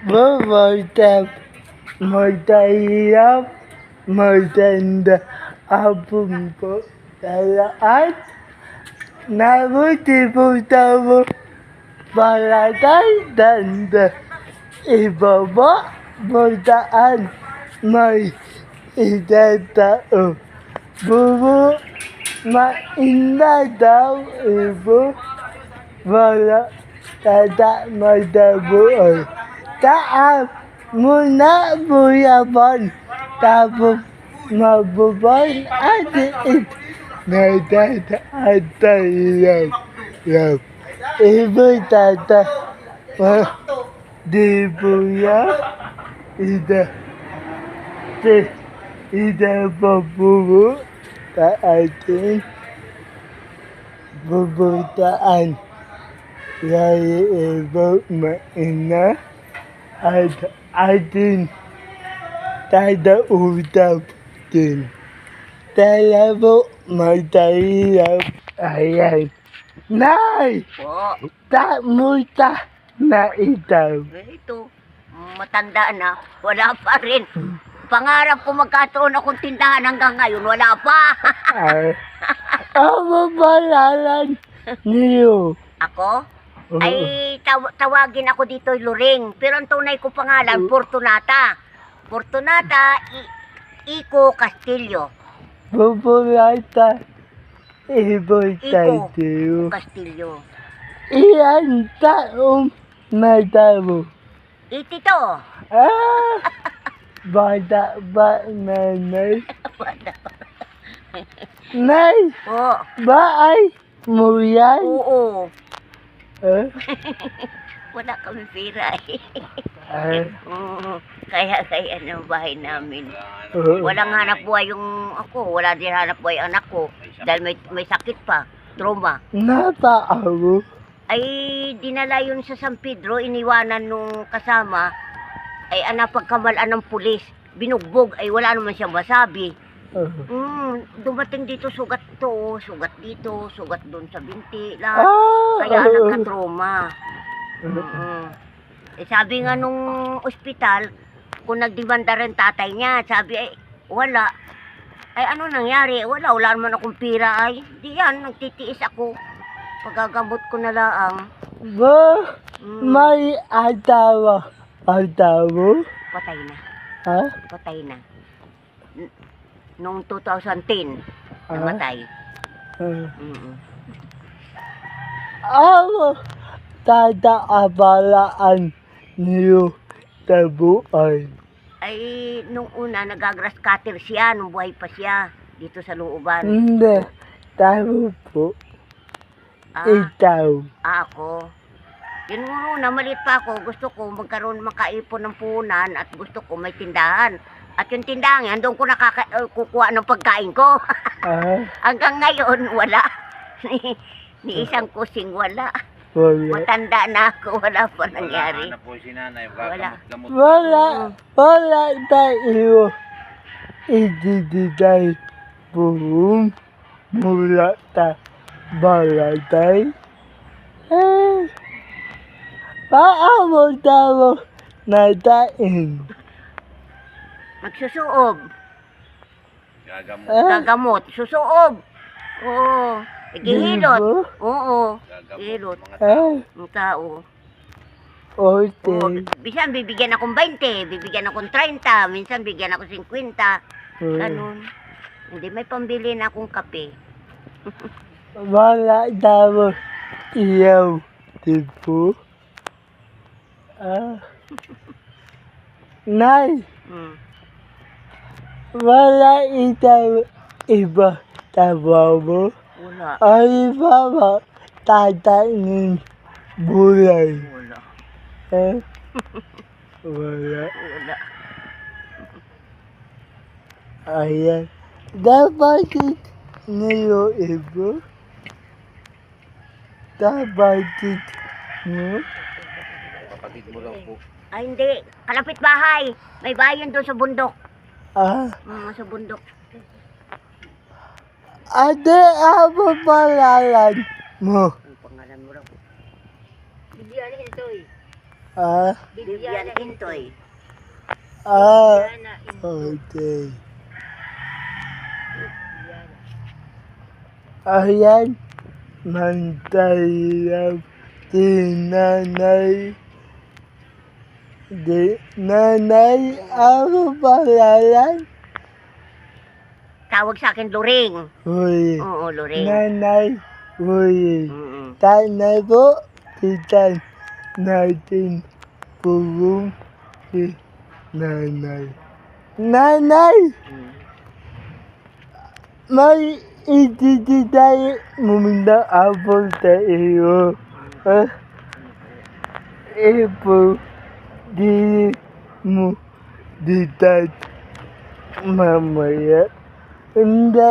Mabuti, mahirap, maganda hapon po sa lahat. Mabuti po tayo palagay tanda. Ibaba mo saan may isang tao. Bubo, mainda daw ibo. Wala tata magdabuoy. Taas muna buyaban. Tapos mabuban at it. Nagtataan tayo lang. Ibo tata. Di buya. Ida pabubo sa ating bubutaan. Lagi ibo maina at ating tadautap din. Tala po magtahirap. Ayan. Nay! Po. Tamuta na itaw. Ito, matanda na. Wala pa rin. Pangarap ko magkatuon akong tindahan hanggang ngayon. Wala pa. Ano ba lalan niyo? Ako? Ay, tawagin ako dito Luring. Pero ang tunay ko pangalan, Fortunata. Fortunata Iko Castillo. Bubulata. Iboy Iko tayo. Castillo. Iyan taong matabo. Itito. Bata ba nanay? Nay, Oo. ba ay mo yan? Oo. Eh? Wala kami pera eh. Ah, Oo. Kaya ng bahay namin. oo. Walang hanap buhay yung ako. Wala din hanap buhay anak ko. Dahil may sakit pa. Trauma. Napaawo. Ay, dinala yun sa San Pedro. Iniwanan nung kasama. Ay, pagkamalaan ng pulis. Binugbog. Ay, wala naman siyang masabi. Dumating dito sugat to. Sugat dito. Sugat doon sa binti. Lahat. Kaya nagka-trauma. Eh, sabi nga nung ospital, kung nagdemanda rin tatay niya, sabi ay, wala. Ay, ano nangyari? Wala naman akong pira ay. Di yan, nagtitiis ako. Pagagamot ko na laang. Ba, may atawa. Atawo? Patay na. Ha? Patay na. Noong 2010, namatay. Ako, tataabalaan niyo sa buhay. Ay, nung una, nagagrass cutter siya, nung buhay pa siya, dito sa looban. Hindi, tayo po. Ikaw. Ako. Yun muna, maliit pa ako, gusto ko makaipon ng puhunan at gusto ko may tindahan. At yung tindahan yan, doon ko kukuha ng pagkain ko. Hanggang ngayon, wala. Ni isang kusing wala. Wala. Matanda na ako, wala pa nangyari. Wala na po si nanay, Wala. Wala tayo. Itititay buhong mula ta balatay. Paano tayo natain? Magsusuob. Gagamot. Gagamot. Susuob. Oo. Gihilot. Diba? Oo. Gagamot. Gihilot. Ang tao. Okay. Oo. Minsan bibigyan akong 20, bibigyan akong 30, minsan bigyan ako 50. Ganun. Hindi, may pambili na akong kape. Wala tayo iyaw. Tipo. Nay. Wala itaw iba tabaw mo. Wala. Ay baba tatanin bulay. Wala. Wala. Wala. Ayan. Dapat ngayon iba. Dapat mo. Kapatid mo lang po. Ay, hindi. Kalapit bahay. May bahay yun doon sa bundok. Sa bundok. Ate, ano palalan mo? Ang pangalan mo raw. Bibigyan ito eh. Ah, Vivian Intoy. ah, okay. Ayan, mantayang si nanay. Di nanay, ako pangalan. Tawag sa akin Loring. Uy, Oo, Loring. nanay, uy. Mm. Sana po, kita natin pulong si nanay. Nanay, Mm. may itititay muna ako sa iyo. Ipo, di mo ditat mamaya. Hindi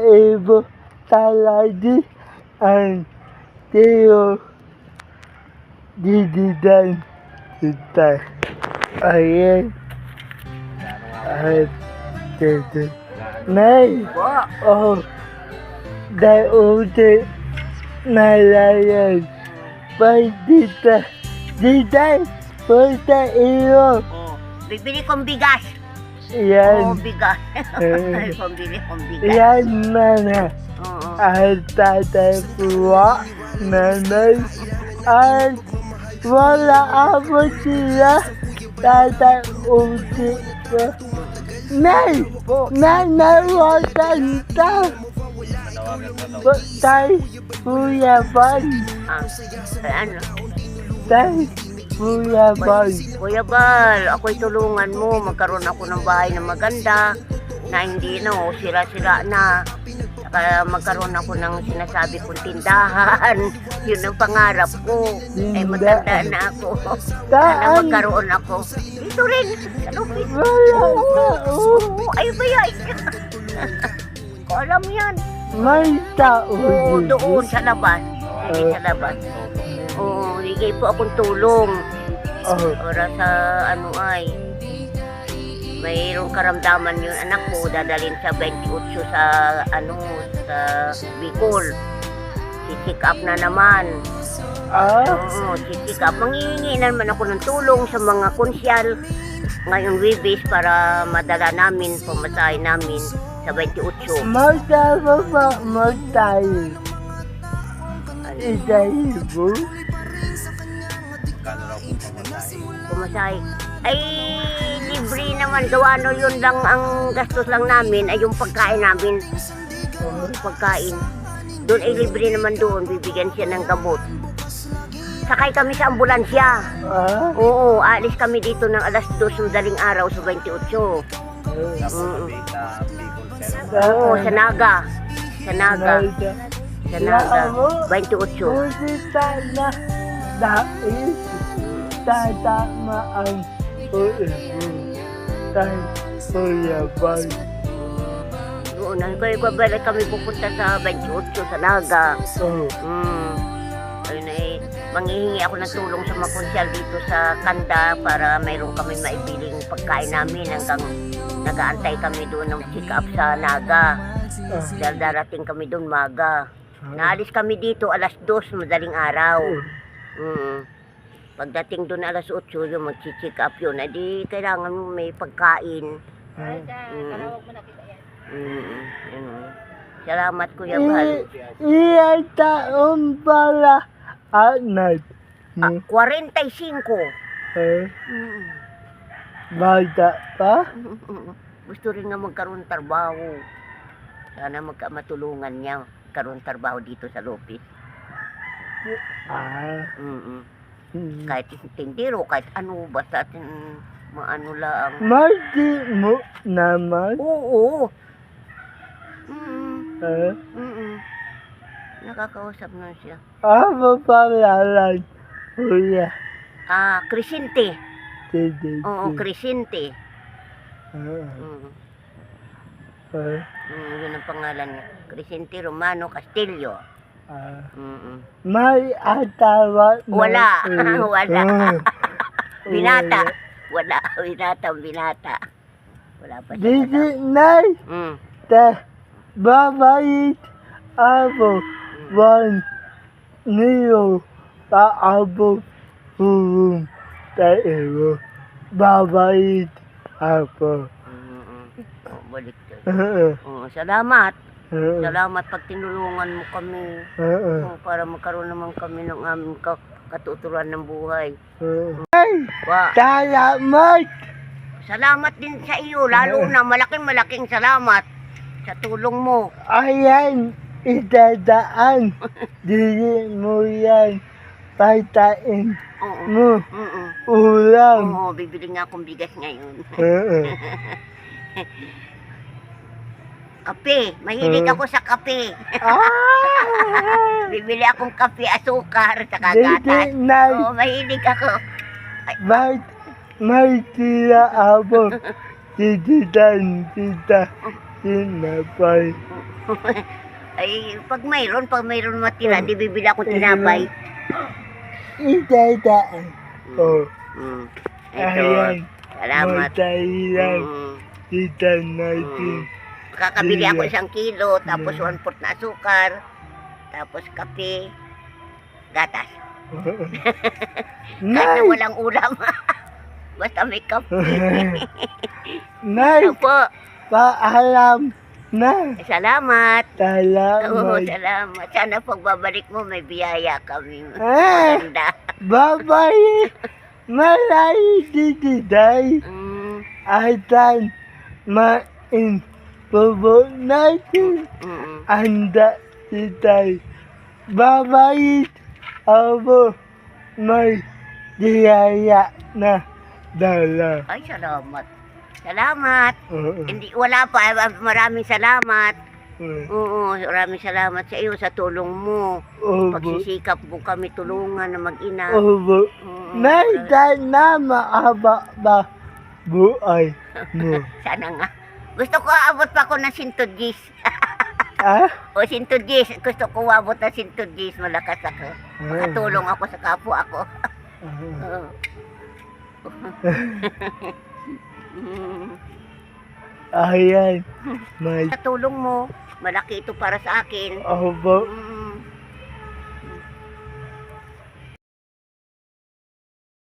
ipo talagi ang tiyo diditan kita. Ayan. Ay, tete. Nay, Bo, oh, dauti nalayan. Pagdita, dita, punta iyo. oh, bibili kong bigas. Oo, Yan, bigas. Eh. Pambili kong bigas. yan mana. Oo. At tatay puwa, nanay, at wala ako sila. Tatay uti ko. Nay, nanawagan ta. Tay, Kuya Ban. Ah, ano? Tay, Kuya Ban. Kuya Bal, ako'y tulungan mo. Magkaroon ako ng bahay na maganda na hindi sira-sira na. Saka magkaroon ako ng sinasabi kong tindahan. Yun ang pangarap ko. Ay matanda na ako. Sana Saan? magkaroon ako. Dito rin. Sa lupit. Wala Oo. ka. Oo. Ay bayay. Ko alam yan. May tao. Oo, dito. doon sa labas. Hindi sa labas. Oo, higay po akong tulong. Oh, Para sa ano ay mayroong karamdaman yung anak ko dadalhin sa 28 sa ano sa Bicol. Si-check up na naman. Oo, si-check up. Manghihingi naman ako ng tulong sa mga konsyal ngayong Webes para madala namin, pamasahe namin sa 28. magkano ba magtayo? Itayo. Kano raw po pamasahe? Pumasahe. Ay, libre naman. Gawa no, yun lang ang gastos lang namin ay yung pagkain namin. Pagkain. Doon ay libre naman doon. Bibigyan siya ng gamot. Sakay kami sa ambulansya. Ah, Oo, alis kami dito ng alas 2 madaling araw sa 28. Tapos sabi sa Bicol Center. Oo, sa Naga. Sa Naga. Naga. Sa Naga. 28. Pusita na dahil tatama ang ulo. Tay, Kuya Ban. Oo, nagkabalik kami pupunta sa 28 sa Naga. Oh, Ayun ay, manghihingi ako ng tulong sa mga konsyal dito sa Kanda para mayroon kami maibiling pagkain namin hanggang nag-aantay kami doon ng check-up sa Naga. Dahil darating kami doon maga. Naalis kami dito alas 2 madaling araw. Pagdating doon alas 8 yung mag-check up yun. Adi kailangan mo may pagkain. Yun. Salamat Kuya Bal. iyan taon pala anak mo. 45. Eh, Mm. bata pa? Gusto rin nga magkaroon trabaho. Sana matulungan niya karoon trabaho dito sa Lopez. Ah, Kahit tindero, kahit ano, basta maano lang. Marti mo naman. Oo. Eh, Nakakausap na siya. ano pangalan? Kuya. Crescente. Titi. Oo, Crescente. Ah, Yun ang pangalan niya. Crescente Romano Castillo. ah. Mm-mm. May atawa na Wala. iyo. Wala. Ah, Binata. Wala. Binata. Wala pa siya. Didi nay, Mm. te, babait ako. One, niyo paabot tulong sa iyo. Babait ako. Oh, balik tayo. Oh, salamat. Salamat pag tinulungan mo kami. Para magkaroon naman kami ng aming katuturan ng buhay. Wa. Salamat! Salamat din sa iyo, lalo na malaking salamat sa tulong mo. Ayan, itadaan. Dili mo yan. Pagkain Oo. mo. Mm-mm. Ulam. Oo, bibili nga akong bigas ngayon. Kape, mahilig ako sa kape. Ah! Bibili akong kape, asukar, saka Dili gatas. na. Oo, mahilig ako. Ba't may tira ako? Tititan kita. Tinapay. Ay, pag mayroon matira, di bibili akong tinapay. Itadaan. Oh, Mm. ayan. Salamat. Matahilan. Mm. Tita natin. Kakabili ako Iya. 1 kilo, tapos 1/4 na asukar, tapos kape, gatas. Kahit na Nay! walang ulam. Basta may kape. Nay! Opo, Paalam na. salamat. Oo, Salamat. salamat. Sana pagbabalik mo may biyaya kami. Ah! Maganda. Babay! Malay titiday. Mm, Atan main bobo natin. mm, Anda titay. Babay! Abo may diyaya na dala. Ay, salamat. Salamat. Oo. Hindi, wala pa. Maraming salamat. Oo. Oo, maraming salamat sa iyo sa tulong mo. Obo. Pagsisikap mo kami tulungan na mag-ina. Obo. Oo, Nay, na maaba ba buhay mo? sana nga. Gusto ko aabot pa ako ng 110. Ah? O 110. Gusto ko aabot ng 110. Malakas ako. Makatulong ako sa kapwa ako. Oo. Ayan. May Sa tulong mo, malaki ito para sa akin. obo. Mm,